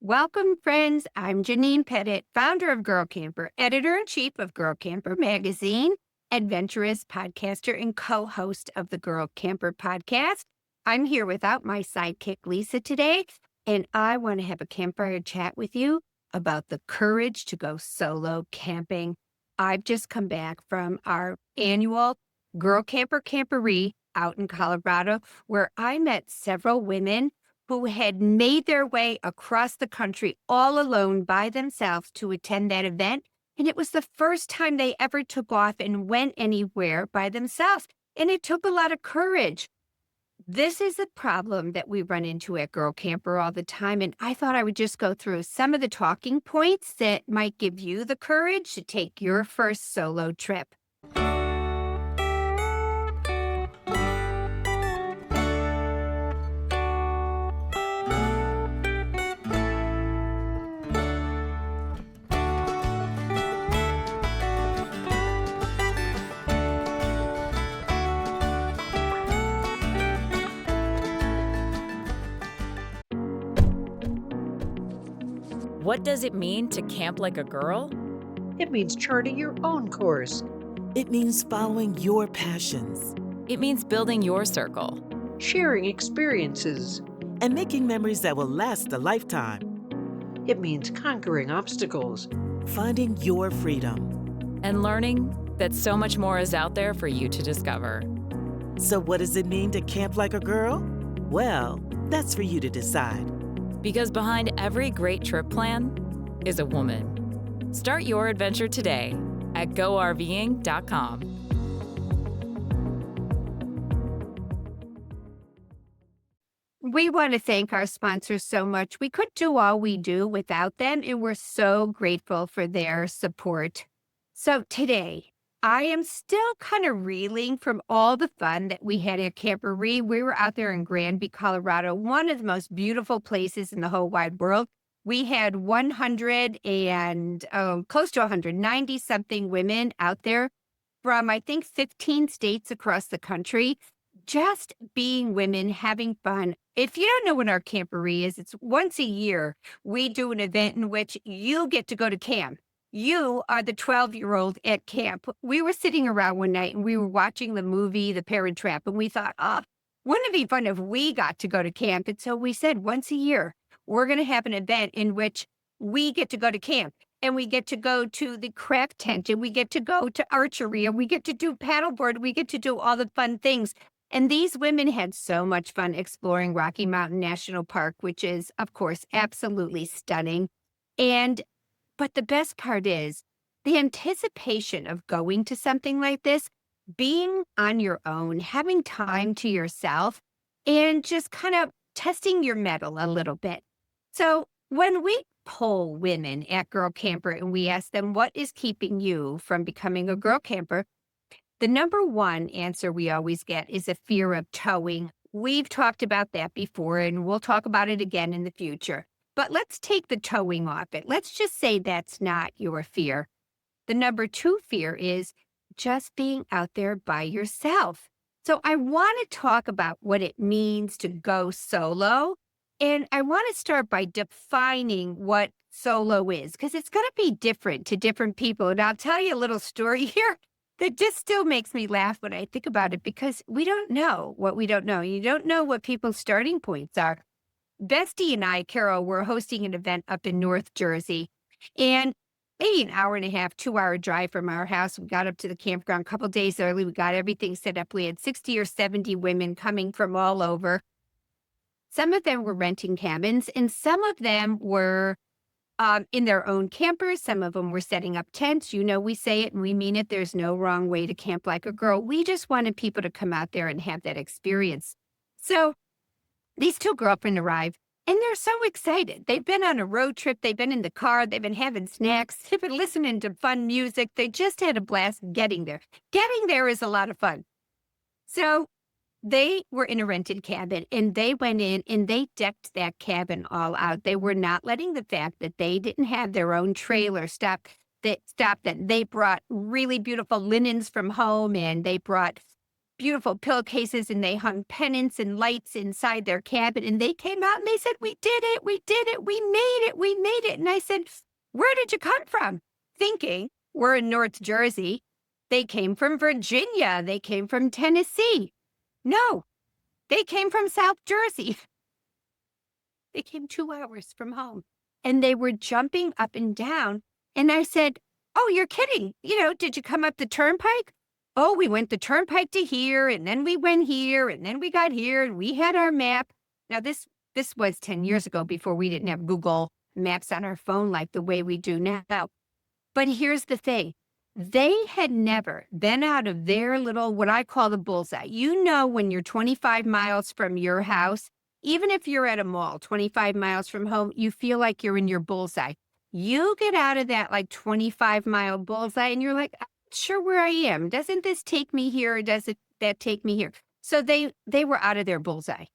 Welcome, friends. I'm Janine Pettit, founder of Girl Camper, editor-in-chief of Girl Camper Magazine, adventurous podcaster, and co-host of the Girl Camper podcast. I'm here without my sidekick, Lisa, today, and I want to have a campfire chat with you about the courage to go solo camping. I've just come back from our annual Girl Camper Camporee out in Colorado, where I met several women who had made their way across the country all alone by themselves to attend that event. And it was the first time they ever took off and went anywhere by themselves. And it took a lot of courage. This is a problem that we run into at Girl Camper all the time. And I thought I would just go through some of the talking points that might give you the courage to take your first solo trip. What does it mean to camp like a girl? It means charting your own course, It means following your passions It means building your circle. sharing experiences. and making memories that will last a lifetime. It means conquering obstacles. Finding your freedom. And learning that so much more is out there for you to discover. So, what does it mean to camp like a girl? Well, that's for you to decide. Because behind every great trip plan is a woman. Start your adventure today at GoRVing.com. We want to thank our sponsors so much. We couldn't do all we do without them, and we're so grateful for their support. So today, I am still kind of reeling from all the fun that we had at Camperie. We were out there in Granby, Colorado, one of the most beautiful places in the whole wide world. We had 100 and close to 190 something women out there from, I think, 15 states across the country, just being women, having fun. If you don't know what our Camperie is, it's once a year we do an event in which you get to go to camp. You are the 12-year-old at camp. We were sitting around one night and we were watching the movie The Parent Trap, and we thought, wouldn't it be fun if we got to go to camp? And so we said, once a year, we're going to have an event in which we get to go to camp, and we get to go to the craft tent, and we get to go to archery, and we get to do paddleboard, we get to do all the fun things. And these women had so much fun exploring Rocky Mountain National Park, which is, of course, absolutely stunning. But the best part is the anticipation of going to something like this, being on your own, having time to yourself, and just kind of testing your mettle a little bit. So when we poll women at Girl Camper and we ask them, what is keeping you from becoming a girl camper? The number one answer we always get is a fear of towing. We've talked about that before, and we'll talk about it again in the future. But let's take the towing off it. Let's just say that's not your fear. The number two fear is just being out there by yourself. So I want to talk about what it means to go solo. And I want to start by defining what solo is, because it's going to be different to different people. And I'll tell you a little story here that just still makes me laugh when I think about it, because we don't know what we don't know. You don't know what people's starting points are. Bestie and I, Carol, were hosting an event up in North Jersey, and maybe an hour and a half, 2-hour drive from our house. We got up to the campground a couple days early. We got everything set up. We had 60 or 70 women coming from all over. Some of them were renting cabins, and some of them were in their own campers. Some of them were setting up tents. You know, we say it and we mean it. There's no wrong way to camp like a girl. We just wanted people to come out there and have that experience. So these two girlfriends arrived, and they're so excited. They've been on a road trip. They've been in the car. They've been having snacks. They've been listening to fun music. They just had a blast getting there. Getting there is a lot of fun. So they were in a rented cabin, and they went in and they decked that cabin all out. They were not letting the fact that they didn't have their own trailer stop them. They brought really beautiful linens from home, and they brought beautiful pillowcases, and they hung pennants and lights inside their cabin. And they came out and they said, "We did it. We did it. We made it. We made it." And I said, "Where did you come from?" Thinking we're in North Jersey. They came from Virginia. They came from Tennessee. No, they came from South Jersey. They came 2 hours from home, and they were jumping up and down. And I said, "Oh, you're kidding. Did you come up the turnpike?" "Oh, we went the turnpike to here, and then we went here, and then we got here, and we had our map." Now, this was 10 years ago, before we didn't have Google Maps on our phone like the way we do now. But here's the thing. They had never been out of their little, what I call the bullseye. When you're 25 miles from your house, even if you're at a mall 25 miles from home, you feel like you're in your bullseye. You get out of that like 25-mile bullseye and you're like, "I'm not sure where I am. Doesn't this take me here, or does that take me here?" So they were out of their bullseye.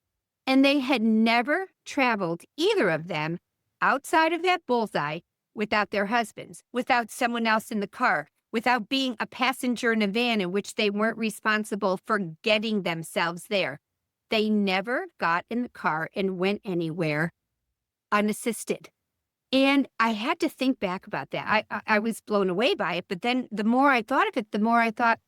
And they had never traveled, either of them, outside of that bullseye without their husbands, without someone else in the car, without being a passenger in a van in which they weren't responsible for getting themselves there. They never got in the car and went anywhere unassisted. And I had to think back about that. I was blown away by it. But then the more I thought of it, the more I thought,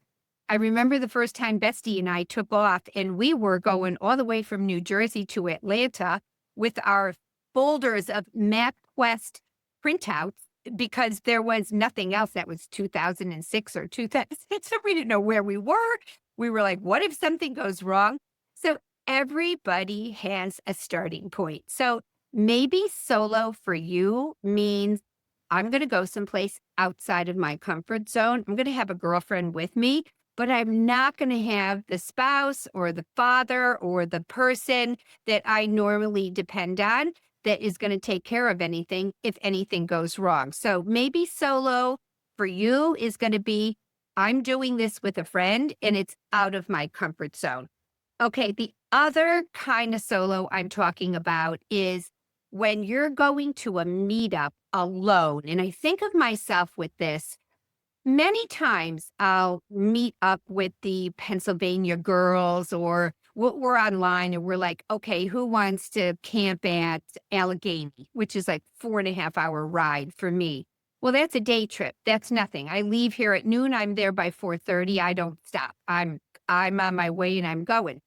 I remember the first time Bestie and I took off, and we were going all the way from New Jersey to Atlanta with our folders of MapQuest printouts, because there was nothing else. That was 2006 or 2000. So we didn't know where we were. We were like, what if something goes wrong? So everybody has a starting point. So maybe solo for you means, I'm going to go someplace outside of my comfort zone. I'm going to have a girlfriend with me, but I'm not going to have the spouse or the father or the person that I normally depend on that is going to take care of anything if anything goes wrong. So maybe solo for you is going to be, I'm doing this with a friend and it's out of my comfort zone. Okay, the other kind of solo I'm talking about is when you're going to a meetup alone. And I think of myself with this. Many times I'll meet up with the Pennsylvania girls, or we're online and we're like, okay, who wants to camp at Allegheny, which is like 4.5-hour ride for me. Well, that's a day trip. That's nothing. I leave here at noon. I'm there by 4:30. I don't stop. I'm on my way and I'm going.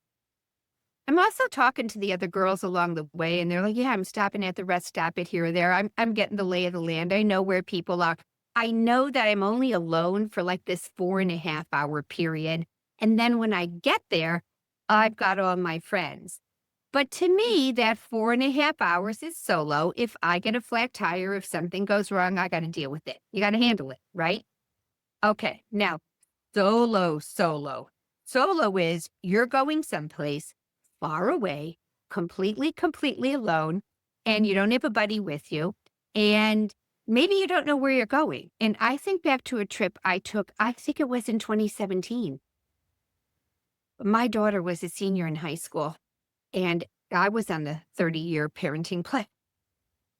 I'm also talking to the other girls along the way, and they're like, "Yeah, I'm stopping at the rest stop at here or there. I'm getting the lay of the land. I know where people are." I know that I'm only alone for like this 4.5-hour period. And then when I get there, I've got all my friends. But to me, that 4.5 hours is solo. If I get a flat tire, if something goes wrong, I got to deal with it. You got to handle it, right? Okay, now solo. Solo is you're going someplace far away, completely alone, and you don't have a buddy with you, and maybe you don't know where you're going. And I think back to a trip I took, I think it was in 2017. My daughter was a senior in high school, and I was on the 30-year parenting plan.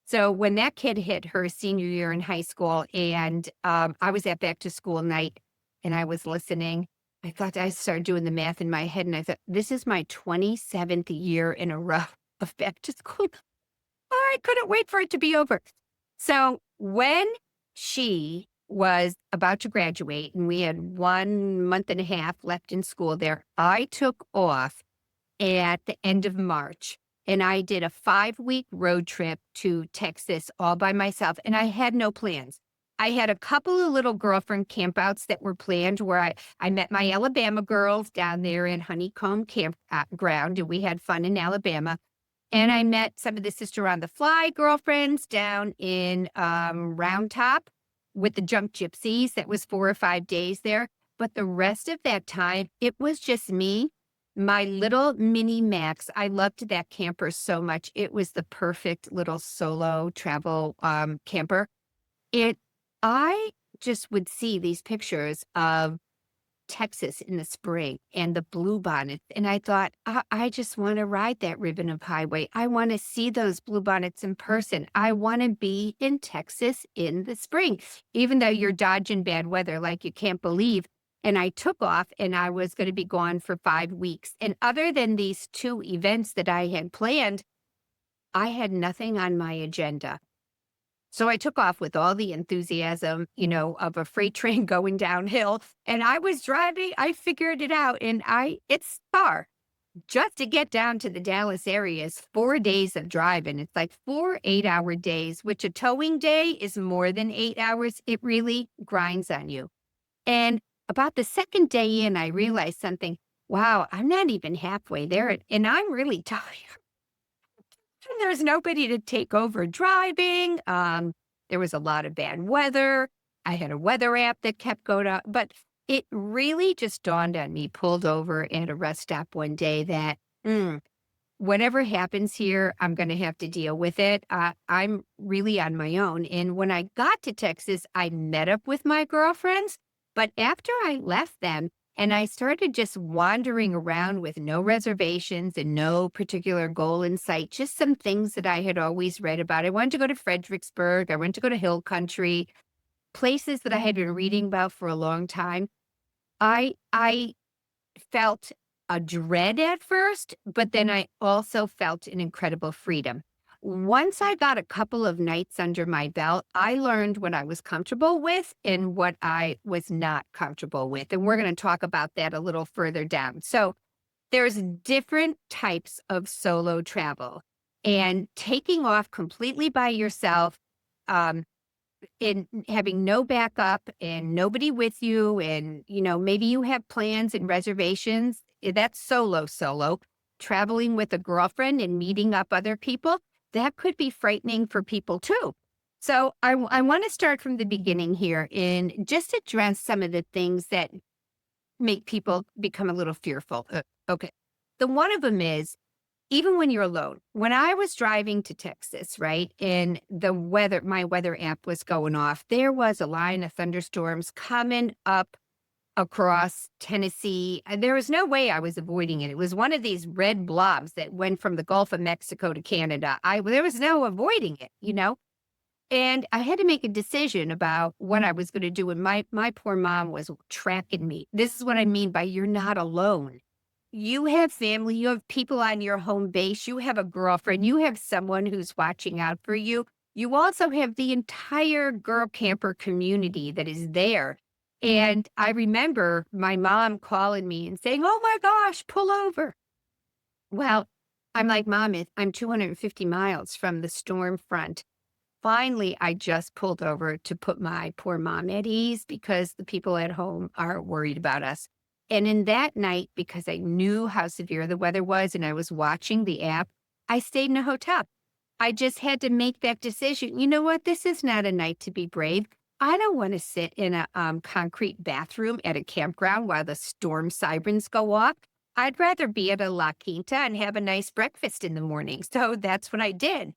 So when that kid hit her senior year in high school, and I was at back to school night, and I was listening, I started doing the math in my head, and I thought, this is my 27th year in a row of back to school. Oh, I couldn't wait for it to be over. So when she was about to graduate and we had 1 month and a half left in school there, I took off at the end of March, and I did a 5-week road trip to Texas all by myself, and I had no plans. I had a couple of little girlfriend campouts that were planned where I met my Alabama girls down there in Honeycomb Campground, and we had fun in Alabama. And I met some of the Sister on the Fly girlfriends down in Round Top with the Junk Gypsies. That was 4 or 5 days there. But the rest of that time, it was just me, my little mini Max. I loved that camper so much. It was the perfect little solo travel camper. I just would see these pictures of Texas in the spring and the bluebonnets. And I thought, I just want to ride that ribbon of highway. I want to see those bluebonnets in person. I want to be in Texas in the spring. Even though you're dodging bad weather like you can't believe, And I took off and I was going to be gone for 5 weeks. And other than these two events that I had planned, I had nothing on my agenda. So I took off with all the enthusiasm, of a freight train going downhill. And I was driving, I figured it out. And it's far. Just to get down to the Dallas area is 4 days of driving. It's like 4 8-hour days, which a towing day is more than 8 hours. It really grinds on you. And about the second day in, I realized something. Wow, I'm not even halfway there. And I'm really tired. And there's nobody to take over driving. There was a lot of bad weather. I had a weather app that kept going up, but it really just dawned on me, pulled over at a rest stop one day that whatever happens here, I'm going to have to deal with it. I'm really on my own. And when I got to Texas, I met up with my girlfriends. But after I left them and I started just wandering around with no reservations and no particular goal in sight, just some things that I had always read about. I wanted to go to Fredericksburg. I wanted to go to Hill Country, places that I had been reading about for a long time. I felt a dread at first, but then I also felt an incredible freedom. Once I got a couple of nights under my belt, I learned what I was comfortable with and what I was not comfortable with. And we're going to talk about that a little further down. So there's different types of solo travel, and taking off completely by yourself, and having no backup and nobody with you, and maybe you have plans and reservations. That's solo. Traveling with a girlfriend and meeting up other people, that could be frightening for people too. So I want to start from the beginning here and just address some of the things that make people become a little fearful. Okay. The one of them is, even when you're alone, when I was driving to Texas, right, and my weather app was going off, there was a line of thunderstorms coming up across Tennessee. And there was no way I was avoiding it. It was one of these red blobs that went from the Gulf of Mexico to Canada. There was no avoiding it. And I had to make a decision about what I was going to do. And my poor mom was tracking me. This is what I mean by you're not alone. You have family, you have people on your home base, you have a girlfriend, you have someone who's watching out for you. You also have the entire girl camper community that is there. And I remember my mom calling me and saying, "Oh my gosh, pull over." Well, I'm like, "Mom, I'm 250 miles from the storm front." Finally, I just pulled over to put my poor mom at ease because the people at home are worried about us. And in that night, because I knew how severe the weather was and I was watching the app, I stayed in a hotel. I just had to make that decision. You know what? This is not a night to be brave. I don't want to sit in a concrete bathroom at a campground while the storm sirens go off. I'd rather be at a La Quinta and have a nice breakfast in the morning. So that's what I did.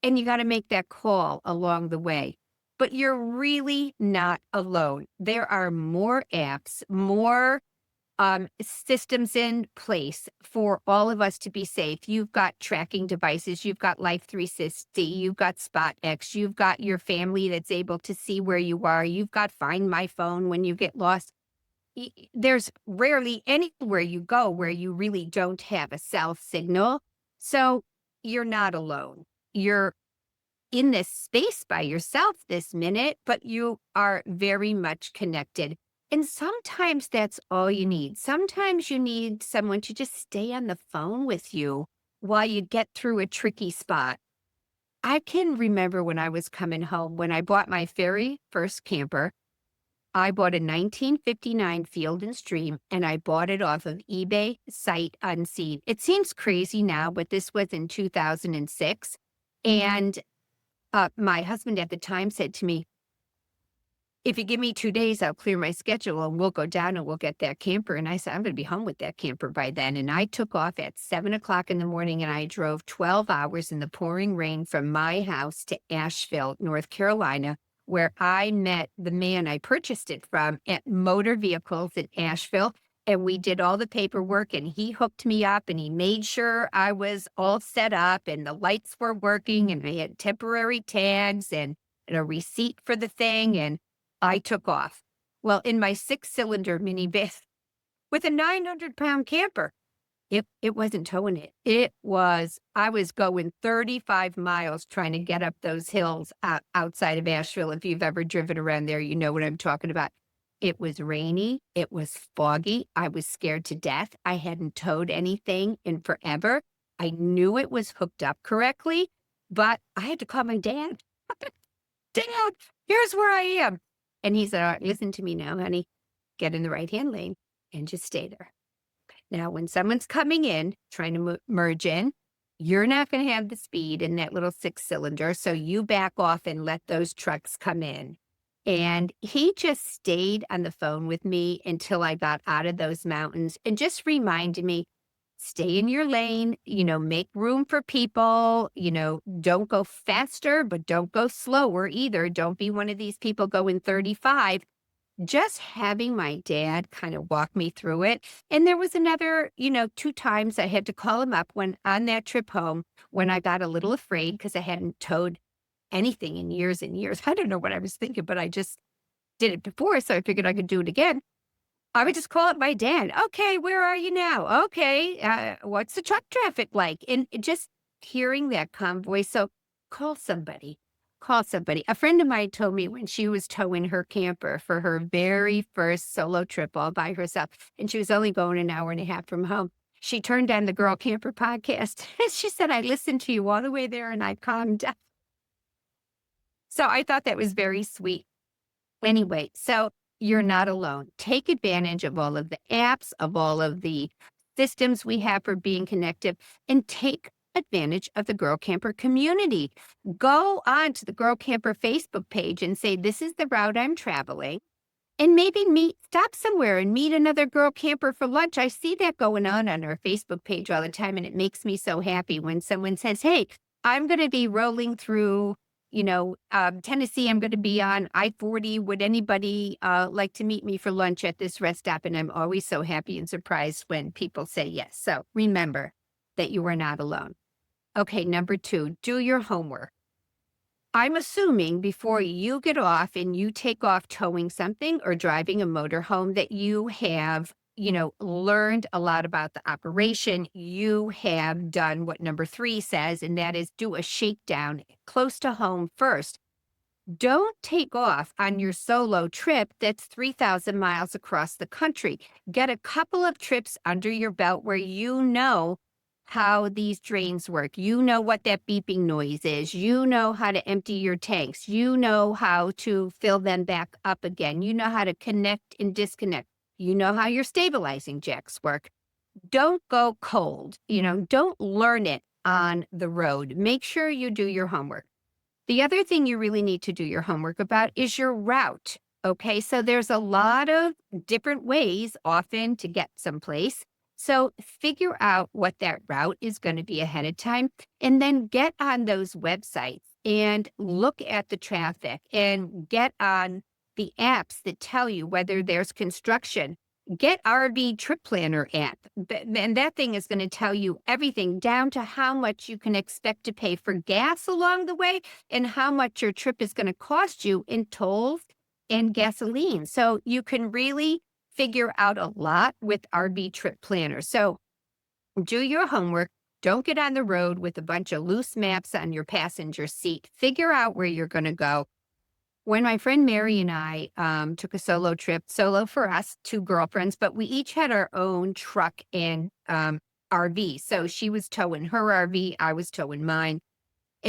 And you got to make that call along the way. But you're really not alone. There are more apps, more systems in place for all of us to be safe. You've got tracking devices, you've got Life 360, you've got SpotX, you've got your family that's able to see where you are, you've got Find My Phone when you get lost. There's rarely anywhere you go where you really don't have a cell signal. So you're not alone. You're in this space by yourself this minute, but you are very much connected. And sometimes that's all you need. Sometimes you need someone to just stay on the phone with you while you get through a tricky spot. I can remember when I was coming home, when I bought my very first camper, I bought a 1959 Field and Stream, and I bought it off of eBay sight unseen. It seems crazy now, but this was in 2006. And my husband at the time said to me, "If you give me 2 days, I'll clear my schedule and we'll go down and we'll get that camper." And I said, "I'm going to be home with that camper by then." And I took off at 7 o'clock in the morning and I drove 12 hours in the pouring rain from my house to Asheville, North Carolina, where I met the man I purchased it from at Motor Vehicles in Asheville. And we did all the paperwork and he hooked me up and he made sure I was all set up and the lights were working and I had temporary tags and a receipt for the thing. And I took off. Well, in my 6-cylinder minivan with a 900-pound camper, it wasn't towing it. I was going 35 miles trying to get up those hills outside of Asheville. If you've ever driven around there, you know what I'm talking about. It was rainy. It was foggy. I was scared to death. I hadn't towed anything in forever. I knew it was hooked up correctly, but I had to call my dad. Dad, here's where I am. And he said, all right, listen to me now, honey. Get in the right-hand lane and just stay there. Now, when someone's coming in, trying to merge in, you're not going to have the speed in that little 6-cylinder, so you back off and let those trucks come in. And he just stayed on the phone with me until I got out of those mountains and just reminded me, stay in your lane, make room for people, don't go faster, but don't go slower either. Don't be one of these people going 35. Just having my dad kind of walk me through it. And there was another, 2 times I had to call him up when on that trip home when I got a little afraid because I hadn't towed anything in years and years. I don't know what I was thinking, but I just did it before, so I figured I could do it again. I would just call up my dad. Okay, where are you now? Okay, what's the truck traffic like? And just hearing that calm voice. So call somebody. Call somebody. A friend of mine told me when she was towing her camper for her very first solo trip all by herself, and she was only going an hour and a half from home. She turned on the Girl Camper podcast. And she said, I listened to you all the way there and I calmed down. So I thought that was very sweet. Anyway, so you're not alone. Take advantage of all of the apps, of all of the systems we have for being connected, and take advantage of the Girl Camper community. Go on to the Girl Camper Facebook page and say, this is the route I'm traveling. And maybe stop somewhere and meet another girl camper for lunch. I see that going on our Facebook page all the time, and it makes me so happy when someone says, hey, I'm going to be rolling through Tennessee. I'm going to be on I-40. Would anybody like to meet me for lunch at this rest stop? And I'm always so happy and surprised when people say yes. So remember that you are not alone. Okay, number 2, do your homework. I'm assuming before you get off and you take off towing something or driving a motorhome that you have learned a lot about the operation. You have done what number 3 says, and that is do a shakedown close to home first. Don't take off on your solo trip that's 3,000 miles across the country. Get a couple of trips under your belt where you know how these drains work. You know what that beeping noise is. You know how to empty your tanks. You know how to fill them back up again. You know how to connect and disconnect. You know how your stabilizing jacks work. Don't go cold. Don't learn it on the road. Make sure you do your homework. The other thing you really need to do your homework about is your route. Okay, so there's a lot of different ways often to get someplace. So figure out what that route is going to be ahead of time, and then get on those websites and look at the traffic and get on the apps that tell you whether there's construction. Get RV Trip Planner app, and that thing is going to tell you everything down to how much you can expect to pay for gas along the way and how much your trip is going to cost you in tolls and gasoline. So you can really figure out a lot with RV Trip Planner. So do your homework. Don't get on the road with a bunch of loose maps on your passenger seat. Figure out where you're going to go. When my friend Mary and I took a solo trip, solo for us, 2 girlfriends, but we each had our own truck and RV. So she was towing her RV, I was towing mine.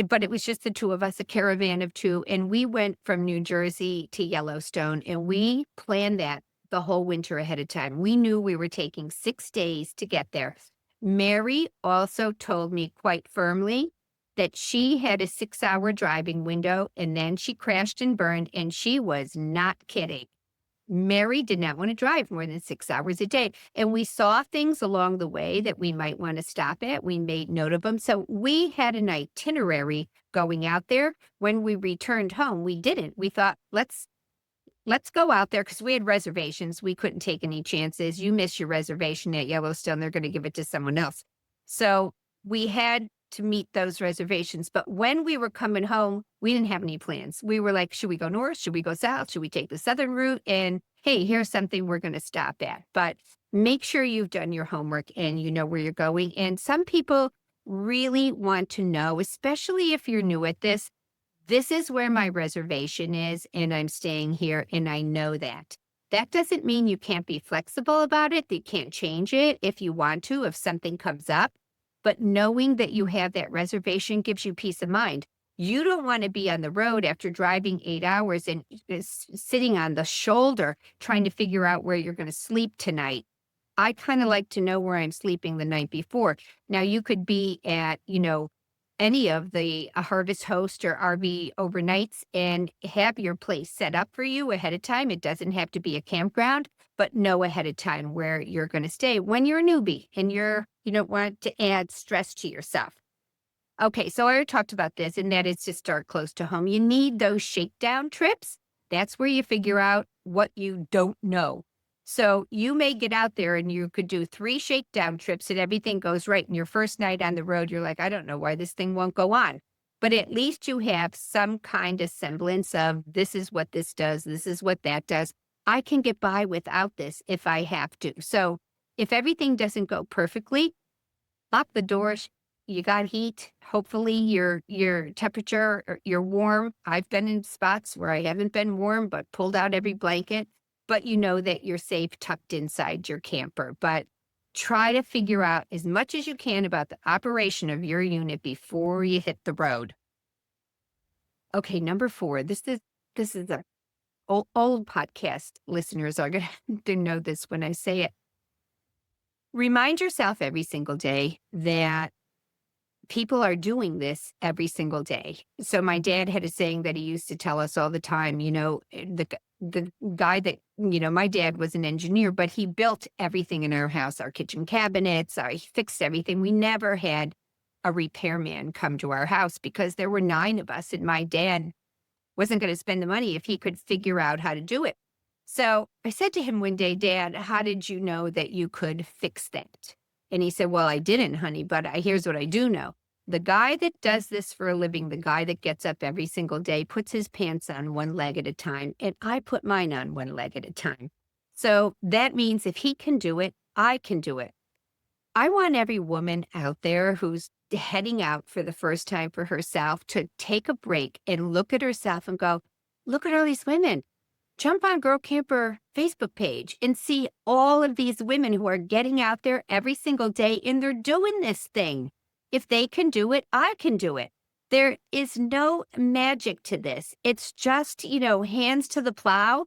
But it was just the 2 of us, a caravan of 2. And we went from New Jersey to Yellowstone, and we planned that the whole winter ahead of time. We knew we were taking 6 days to get there. Mary also told me quite firmly that she had a 6-hour driving window, and then she crashed and burned, and she was not kidding. Mary did not want to drive more than 6 hours a day. And we saw things along the way that we might want to stop at. We made note of them. So we had an itinerary going out there. When we returned home, we didn't. We thought, let's go out there, because we had reservations. We couldn't take any chances. You miss your reservation at Yellowstone, they're going to give it to someone else. So we had to meet those reservations. But when we were coming home, we didn't have any plans. We were like, should we go north? Should we go south? Should we take the southern route? And hey, here's something we're going to stop at. But make sure you've done your homework and you know where you're going. And some people really want to know, especially if you're new at this is where my reservation is, and I'm staying here, and I know that. That doesn't mean you can't be flexible about it. You can't change it if you want to, if something comes up. But knowing that you have that reservation gives you peace of mind. You don't want to be on the road after driving 8 hours and sitting on the shoulder trying to figure out where you're going to sleep tonight. I kind of like to know where I'm sleeping the night before. Now, you could be at, any of the Harvest Host or RV overnights and have your place set up for you ahead of time. It doesn't have to be a campground, but know ahead of time where you're going to stay when you're a newbie and you don't want to add stress to yourself. Okay, so I already talked about this, and that is to start close to home. You need those shakedown trips. That's where you figure out what you don't know. So you may get out there and you could do 3 shakedown trips and everything goes right. And your first night on the road, you're like, I don't know why this thing won't go on. But at least you have some kind of semblance of this is what this does. This is what that does. I can get by without this if I have to. So if everything doesn't go perfectly, lock the doors. You got heat. Hopefully your temperature, you're warm. I've been in spots where I haven't been warm, but pulled out every blanket. But you know that you're safe tucked inside your camper. But try to figure out as much as you can about the operation of your unit before you hit the road. Okay, number 4. This is a old podcast listeners are going to know this when I say it. Remind yourself every single day that people are doing this every single day. So my dad had a saying that he used to tell us all the time, the guy that, my dad was an engineer, but he built everything in our house, our kitchen cabinets, he fixed everything. We never had a repairman come to our house because there were 9 of us and my dad wasn't going to spend the money if he could figure out how to do it. So I said to him one day, Dad, how did you know that you could fix that? And he said, well, I didn't, honey, but here's what I do know. The guy that does this for a living, the guy that gets up every single day, puts his pants on one leg at a time, and I put mine on one leg at a time. So that means if he can do it, I can do it. I want every woman out there who's heading out for the first time for herself to take a break and look at herself and go, look at all these women. Jump on Girl Camper Facebook page and see all of these women who are getting out there every single day and they're doing this thing. If they can do it, I can do it. There is no magic to this. It's just, hands to the plow.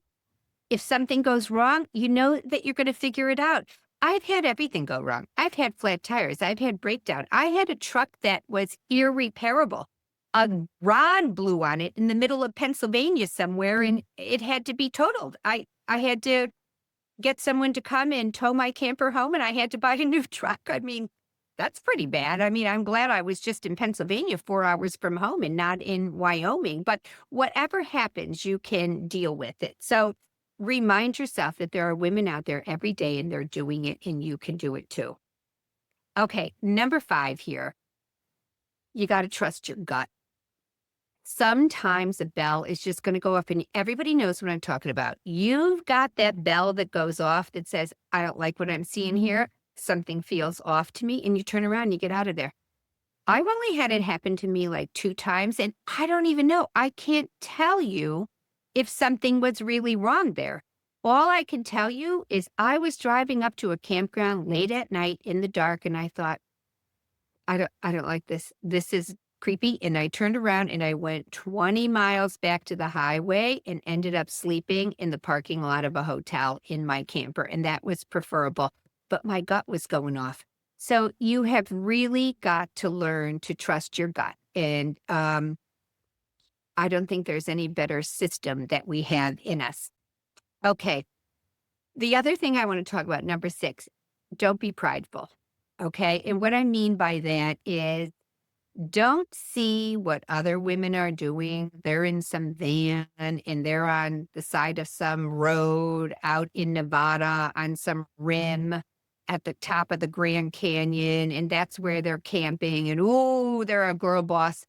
If something goes wrong, you know that you're going to figure it out. I've had everything go wrong. I've had flat tires. I've had breakdown. I had a truck that was irreparable. A rod blew on it in the middle of Pennsylvania somewhere, and it had to be totaled. I had to get someone to come and tow my camper home, and I had to buy a new truck. I mean, that's pretty bad. I mean, I'm glad I was just in Pennsylvania 4 hours from home and not in Wyoming. But whatever happens, you can deal with it. So remind yourself that there are women out there every day and they're doing it and you can do it too. Okay, number 5 here. You got to trust your gut. Sometimes a bell is just going to go off and everybody knows what I'm talking about. You've got that bell that goes off that says, I don't like what I'm seeing here. Something feels off to me, and you turn around and you get out of there. I've only had it happen to me like 2 times, and I don't even know. I can't tell you if something was really wrong there. All I can tell you is I was driving up to a campground late at night in the dark, and I thought, I don't like this. This is creepy. And I turned around and I went 20 miles back to the highway and ended up sleeping in the parking lot of a hotel in my camper, and that was preferable. But my gut was going off. So you have really got to learn to trust your gut. And I don't think there's any better system that we have in us. Okay. The other thing I want to talk about, number 6, don't be prideful. Okay. And what I mean by that is don't see what other women are doing. They're in some van and they're on the side of some road out in Nevada on some rim. at the top of the Grand Canyon and that's where they're camping and, oh, they're a girl boss.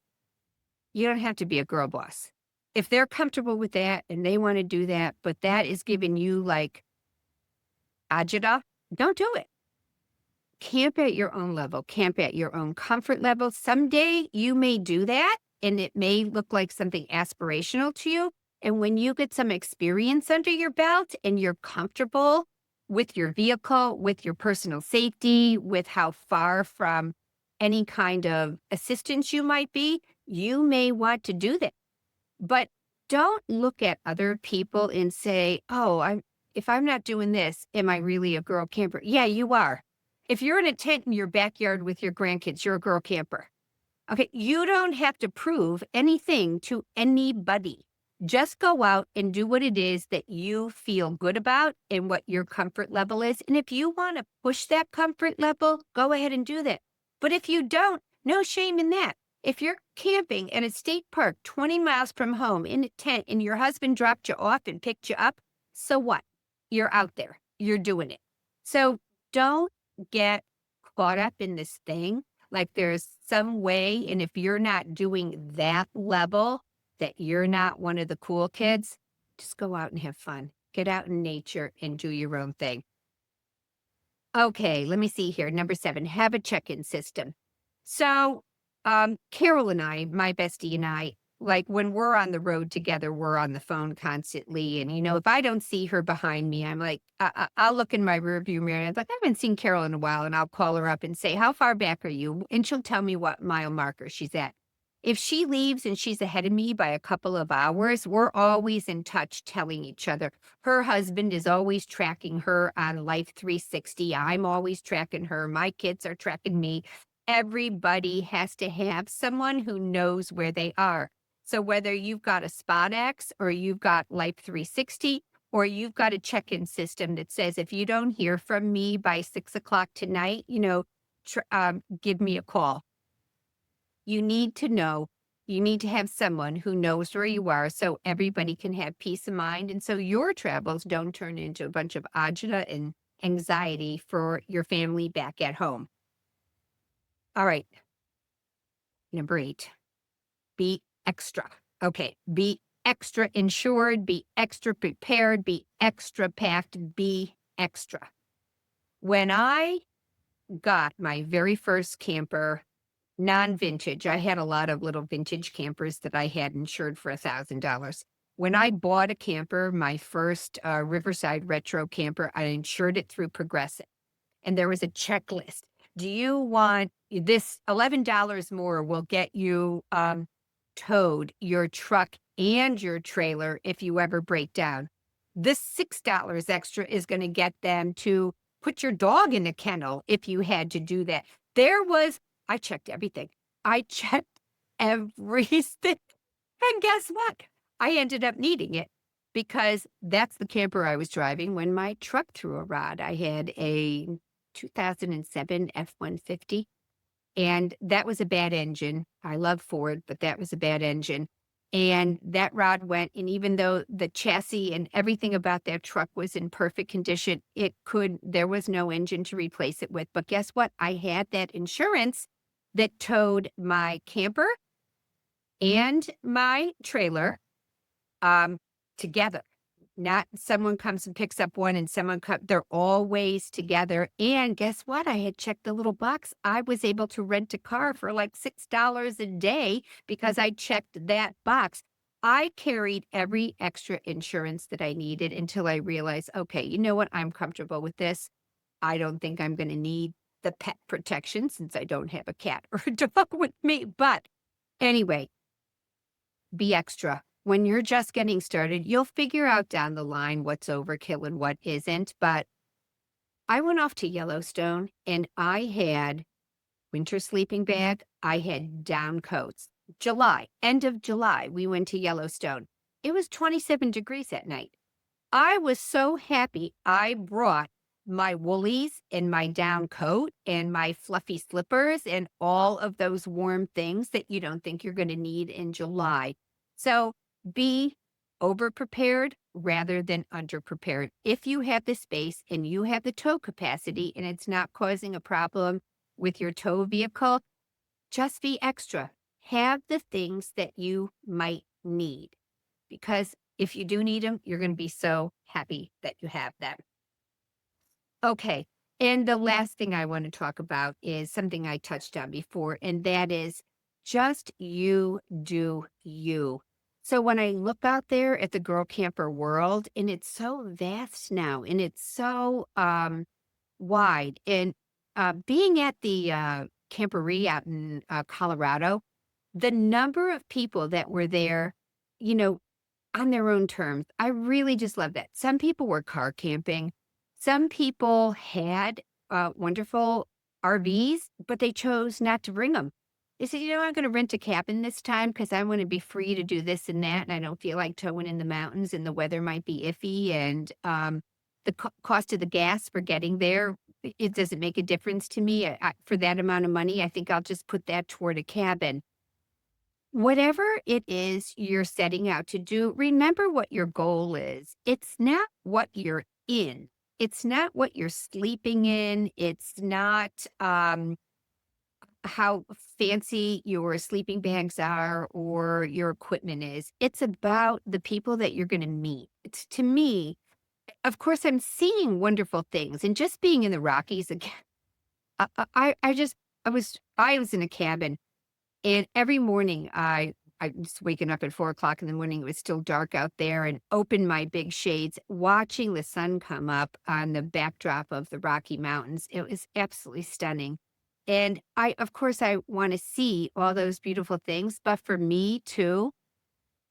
You don't have to be a girl boss. If they're comfortable with that and they want to do that, but that is giving you like agita, don't do it. Camp at your own level, camp at your own comfort level. Someday you may do that and it may look like something aspirational to you. And when you get some experience under your belt and you're comfortable with your vehicle, with your personal safety, with how far from any kind of assistance you might be, you may want to do that. But don't look at other people and say, oh, if I'm not doing this, am I really a girl camper? Yeah, you are. If you're in a tent in your backyard with your grandkids, you're a girl camper. Okay, you don't have to prove anything to anybody. Just go out and do what it is that you feel good about and what your comfort level is. And if you want to push that comfort level, go ahead and do that. But if you don't, no shame in that. If you're camping in a state park 20 miles from home in a tent and your husband dropped you off and picked you up, so what? You're out there. You're doing it. So don't get caught up in this thing like there's some way, and if you're not doing that level, that you're not one of the cool kids, just go out and have fun. Get out in nature and do your own thing. Okay, let me see here. Number 7, have a check-in system. So, Carol and I, my bestie and I, like when we're on the road together, we're on the phone constantly. And, if I don't see her behind me, I'm like, I'll look in my rearview mirror. And I'm like, I haven't seen Carol in a while. And I'll call her up and say, how far back are you? And she'll tell me what mile marker she's at. If she leaves and she's ahead of me by a couple of hours, we're always in touch telling each other. Her husband is always tracking her on Life 360. I'm always tracking her. My kids are tracking me. Everybody has to have someone who knows where they are. So whether you've got a SpotX or you've got Life 360 or you've got a check-in system that says, if you don't hear from me by 6 o'clock tonight, give me a call. You need to know, you need to have someone who knows where you are so everybody can have peace of mind. And so your travels don't turn into a bunch of agita and anxiety for your family back at home. All right. Number 8, be extra. Okay. Be extra insured, be extra prepared, be extra packed, be extra. When I got my very first camper, non-vintage, I had a lot of little vintage campers that I had insured for $1,000. When I bought a camper, my first Riverside retro camper, I insured it through Progressive. And there was a checklist. Do you want this? $11 more will get you towed, your truck and your trailer if you ever break down. This $6 extra is going to get them to put your dog in a kennel if you had to do that. I checked everything. I checked everything. And guess what? I ended up needing it because that's the camper I was driving when my truck threw a rod. I had a 2007 F-150, and that was a bad engine. I love Ford, but that was a bad engine. And that rod went, and even though the chassis and everything about that truck was in perfect condition, there was no engine to replace it with. But guess what? I had that insurance that towed my camper and my trailer together. Not someone comes and picks up one and they're always together. And guess what? I had checked the little box. I was able to rent a car for like $6 a day because I checked that box. I carried every extra insurance that I needed until I realized, okay, you know what? I'm comfortable with this. I don't think I'm going to need the pet protection since I don't have a cat or a dog with me. But anyway, be extra. When you're just getting started, you'll figure out down the line what's overkill and what isn't. But I went off to Yellowstone and I had winter sleeping bag. I had down coats. End of July, we went to Yellowstone. It was 27 degrees at night. I was so happy I brought my woolies and my down coat and my fluffy slippers and all of those warm things that you don't think you're going to need in July. So be over prepared rather than underprepared. If you have the space and you have the tow capacity and it's not causing a problem with your tow vehicle, just be extra. Have the things that you might need, because if you do need them, you're going to be so happy that you have them. Okay. And the last thing I want to talk about is something I touched on before, and that is just you do you. So when I look out there at the girl camper world, and it's so vast now, and it's so wide, and being at the Camperie out in Colorado, the number of people that were there, you know, on their own terms, I really just love that. Some people were car camping. Some people had wonderful RVs, but they chose not to bring them. They said, I'm going to rent a cabin this time because I want to be free to do this and that. And I don't feel like towing in the mountains and the weather might be iffy. And the cost of the gas for getting there, it doesn't make a difference to me. For that amount of money, I think I'll just put that toward a cabin. Whatever it is you're setting out to do, remember what your goal is. It's not what you're in. It's not what you're sleeping in. It's not how fancy your sleeping bags are or your equipment is. It's about the people that you're going to meet. It's, to me, of course, I'm seeing wonderful things, and just being in the Rockies again. I was in a cabin, and every morning I was waking up at 4 o'clock in the morning. It was still dark out there, and opened my big shades, watching the sun come up on the backdrop of the Rocky Mountains. It was absolutely stunning. And of course, I want to see all those beautiful things, but for me too,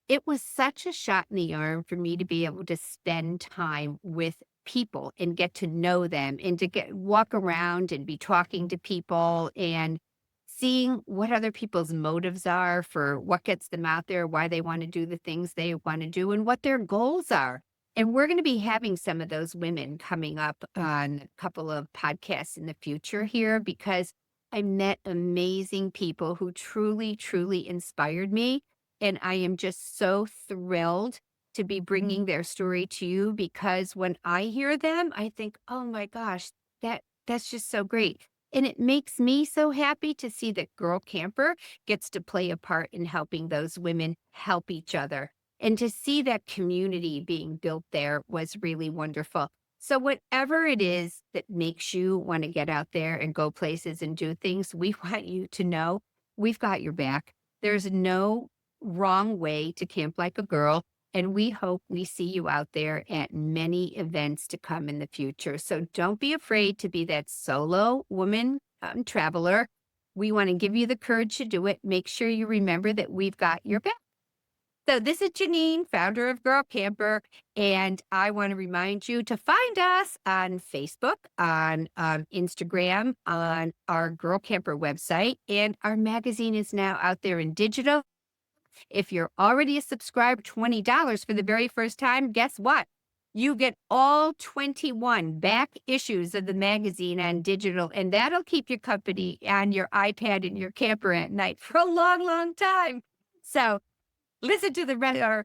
it was such a shot in the arm for me to be able to spend time with people and get to know them, and to walk around and be talking to people and seeing what other people's motives are for what gets them out there, why they want to do the things they want to do, and what their goals are. And we're going to be having some of those women coming up on a couple of podcasts in the future here, because I met amazing people who truly, truly inspired me. And I am just so thrilled to be bringing their story to you, because when I hear them, I think, oh my gosh, that's just so great. And it makes me so happy to see that Girl Camper gets to play a part in helping those women help each other. And to see that community being built there was really wonderful. So whatever it is that makes you want to get out there and go places and do things, we want you to know we've got your back. There's no wrong way to camp like a girl. And we hope we see you out there at many events to come in the future. So don't be afraid to be that solo woman traveler. We want to give you the courage to do it. Make sure you remember that we've got your back. So this is Janine, founder of Girl Camper, and I want to remind you to find us on Facebook, on Instagram, on our Girl Camper website, and our magazine is now out there in digital. If you're already a subscriber, $20 for the very first time, guess what? You get all 21 back issues of the magazine on digital, and that'll keep you company on your iPad and your camper at night for a long, long time. So listen to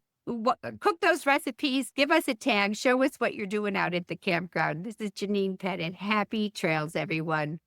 cook those recipes, give us a tag, show us what you're doing out at the campground. This is Janine Pettit. Happy trails, everyone.